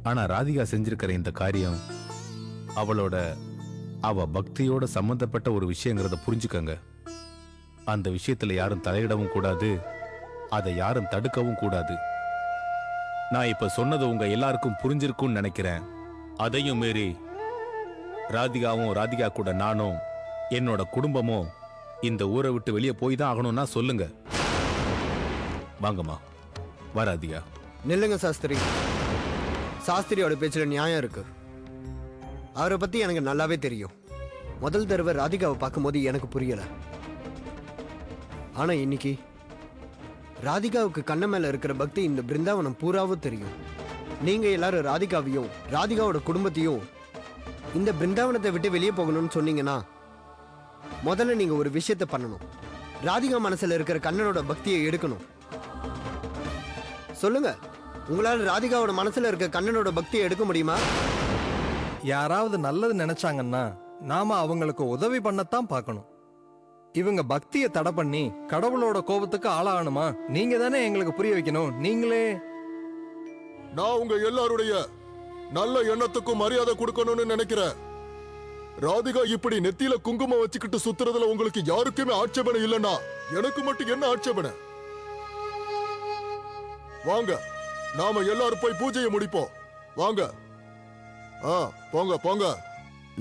ஆனா ராதிகா செஞ்சிருக்கிற இந்த காரியம் அவ பக்தியோட சம்பந்தப்பட்ட ஒரு விஷயங்கிறத புரிஞ்சுக்கங்க. அந்த விஷயத்துல யாரும் தலையிடவும் கூடாது, அதை யாரும் தடுக்கவும் கூடாது. நான் இப்ப சொன்னது உங்க எல்லாருக்கும் புரிஞ்சிருக்கும்னு நினைக்கிறேன். அதையும் மீறி ராதிகாவும் ராதிகா கூட நானும் என்னோட குடும்பமும் இந்த ஊரை விட்டு வெளியே போய் தான் ஆகணும்னா சொல்லுங்க. வாங்கம்மா. வா ராதிகா. நில்லுங்க சாஸ்திரி. சாஸ்திரியோட பேச்சுல நியாயம் இருக்கு. அவரை பத்தி எனக்கு நல்லாவே தெரியும். முதல் தடவை ராதிகாவை பார்க்கும்போது எனக்கு புரியல. ஆனா இன்னைக்கு ராதிகாவுக்கு கண்ண மேல இருக்கிற பக்தி இந்த பிருந்தாவனம் பூராவும் தெரியும். நீங்க எல்லாரும் ராதிகாவையும் ராதிகாவோட குடும்பத்தையும் இந்த பிருந்தாவனத்தை விட்டு வெளியே போகணும்னு சொன்னீங்கன்னா முதல்ல நீங்க ஒரு விஷயத்தை பண்ணணும். ராதிகா மனசுல இருக்கிற கண்ணனோட பக்தியை எடுக்கணும். சொல்லுங்க, உங்களால ராதிகாவோட மனசுல இருக்க கண்ணனோட பக்தியை எடுக்க முடியுமா? யாராவது நல்லது நினைச்சாங்கன்னா நாம அவங்களுக்கு உதவி பண்ணத்தான் பார்க்கணும். இவங்க பக்தியை தடை பண்ணி கடவுளோட கோபத்துக்கு ஆளாகணுமா? நீங்க தானே எங்களுக்கு புரிய வைக்கணும். நீங்களே. நான் உங்க எல்லாருடைய நல்ல எண்ணத்துக்கும் மரியாதை கொடுக்கணும்னு நினைக்கிறேன். ராதிகா இப்படி நெத்தியில குங்குமம் வச்சுக்கிட்டு சுத்துறதுல உங்களுக்கு யாருக்குமே ஆட்சேபனை இல்லைன்னா எனக்கு மட்டும் என்ன ஆட்சேபனை? வாங்க, நாம எல்லாரும் போய் பூஜையை முடிப்போம். வாங்க. போங்க போங்க.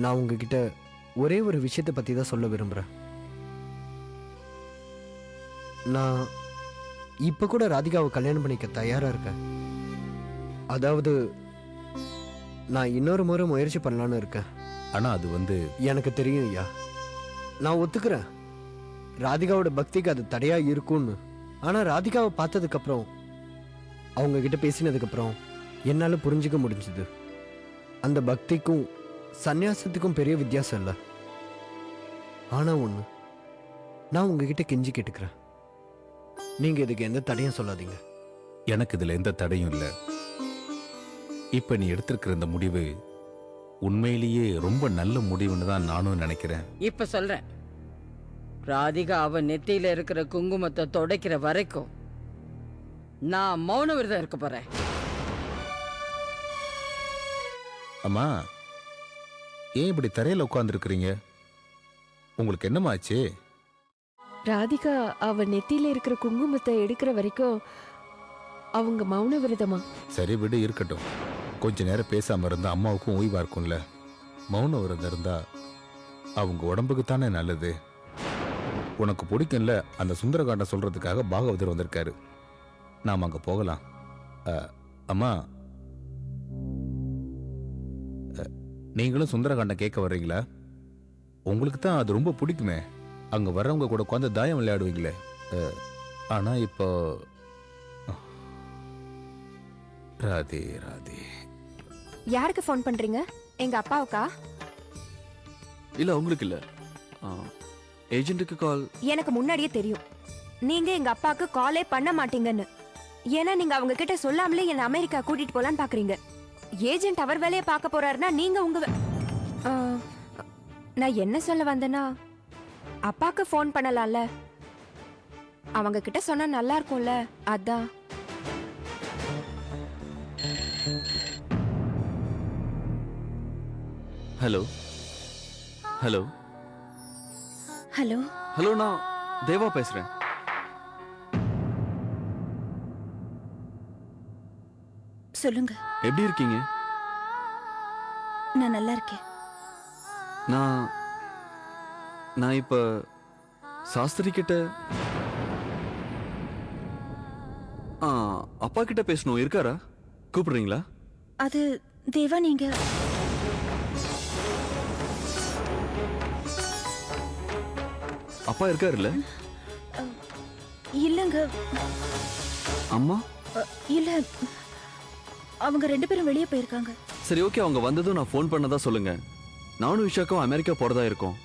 நான் உங்ககிட்ட ஒரே ஒரு விஷயத்தை பத்தி தான் சொல்ல விரும்புறேன். நான் இப்ப கூட ராதிகாவை கல்யாணம் பண்ணிக்க தயாரா இருக்கேன். அதாவது நான் இன்னொரு முறை முயற்சி பண்ணலான்னு இருக்கேன். ஆனா அது எனக்கு தெரியும் ஐயா. நான் ஒத்துக்கிறேன் ராதிகாவோட பக்திக்கு அது தடையா இருக்கும்னு. ஆனா ராதிகாவை பார்த்ததுக்கு அப்புறம், அவங்க கிட்ட பேசினதுக்கு அப்புறம் என்னால புரிஞ்சுக்க முடிஞ்சது, அந்த பக்திக்கும் சந்நியாசத்துக்கும் பெரிய வித்தியாசம் இல்லை. ஆனா ஒண்ணு, நான் உங்ககிட்ட கெஞ்சி கேட்டுக்கிறேன், நீங்க இதுக்கு எந்த தடையும் சொல்லாதீங்க. எனக்கு இதுல எந்த தடையும் இல்லை. இப்ப நீ எடுத்திருக்கிற இந்த முடிவு உண்மையிலேயே ரொம்ப நல்ல முடிவுன்னு தான் நானும் நினைக்கிறேன். இப்ப சொல்றேன், ராதிகா அவ நெத்தியில இருக்கிற குங்குமத்தை தொடைக்கிற வரைக்கும் நான் மௌன விரதம் இருக்க போறேன். அம்மா, ஏன் இப்படி தரையில உட்கார்ந்து இருக்கிறீங்க? உங்களுக்கு என்னமாச்சு? ராதிகா அவ நெத்தியில இருக்கிற குங்குமத்தை எடுக்கிற வரைக்கும் அவங்க மௌன விரதமா? சரி விடு, இருக்கட்டும். கொஞ்ச நேரம் பேசாம இருந்தா அம்மாவுக்கும் ஓய்வா இருக்கும்ல. மௌன விரதம் இருந்தா அவங்க உடம்புக்கு தானே நல்லது. உனக்கு பிடிக்கும்ல, அந்த சுந்தரகாண்டம் சொல்றதுக்காக பாகவதர் வந்திருக்காரு. நாம அங்க போகலாம். அம்மா, நீங்களும் சுந்தரகாண்டம் கேட்க வர்றீங்களா? உங்களுக்கு தான் அது ரொம்ப பிடிக்குமே. அங்க வர்றவங்க கூட உட்காந்து தாயம் விளையாடுவீங்களே. ஆனா இப்போ ராதே ராதே. யாருக்கு ஃபோன் பண்றீங்க? எங்க அப்பாவுக்கா? இல்ல, உங்களுக்கு இல்ல, ஏஜென்ட்டுக்கு கால். எனக்கு முன்னாடியே தெரியும் நீங்க எங்க அப்பாவுக்கு காலே பண்ண மாட்டீங்கன்னு. ஏன்னா நீங்க அவங்க கிட்ட சொல்லாமலே என்ன அமெரிக்கா கூட்டிட்டு போலான்னு பாக்குறீங்க. ஏஜென்ட் அவர் வேலையை பார்க்க போறாருன்னா நீங்க உங்க நான் என்ன சொல்ல வந்தேன்னா, அப்பாக்கு ஃபோன் பண்ணலாம்ல, அவங்க கிட்ட சொன்னா நல்லா இருக்கும்ல, அதான். ஹலோ ஹலோ ஹலோ ஹலோ, நான் தேவா பேசுறேன். சொல்லுங்க. எப்படி இருக்கீங்க? நான் நல்லா இருக்கேன். நான் இப்ப சாஸ்திரி கிட்ட அப்பா கிட்ட பேசணும். இருக்காரா? கூப்பிடுறீங்களா? அது தேவா, நீங்க அப்பா இருக்காருல்ல? இல்லங்க. அம்மா? இல்ல, அவங்க 2 பேரும் வெளியே போயிருக்காங்க. சரி, ஓகே. அவங்க வந்ததும் நான் ஃபோன் பண்ணதா சொல்லுங்க. நானும் விஷாக்கும் அமெரிக்கா போறதா இருக்கோம்.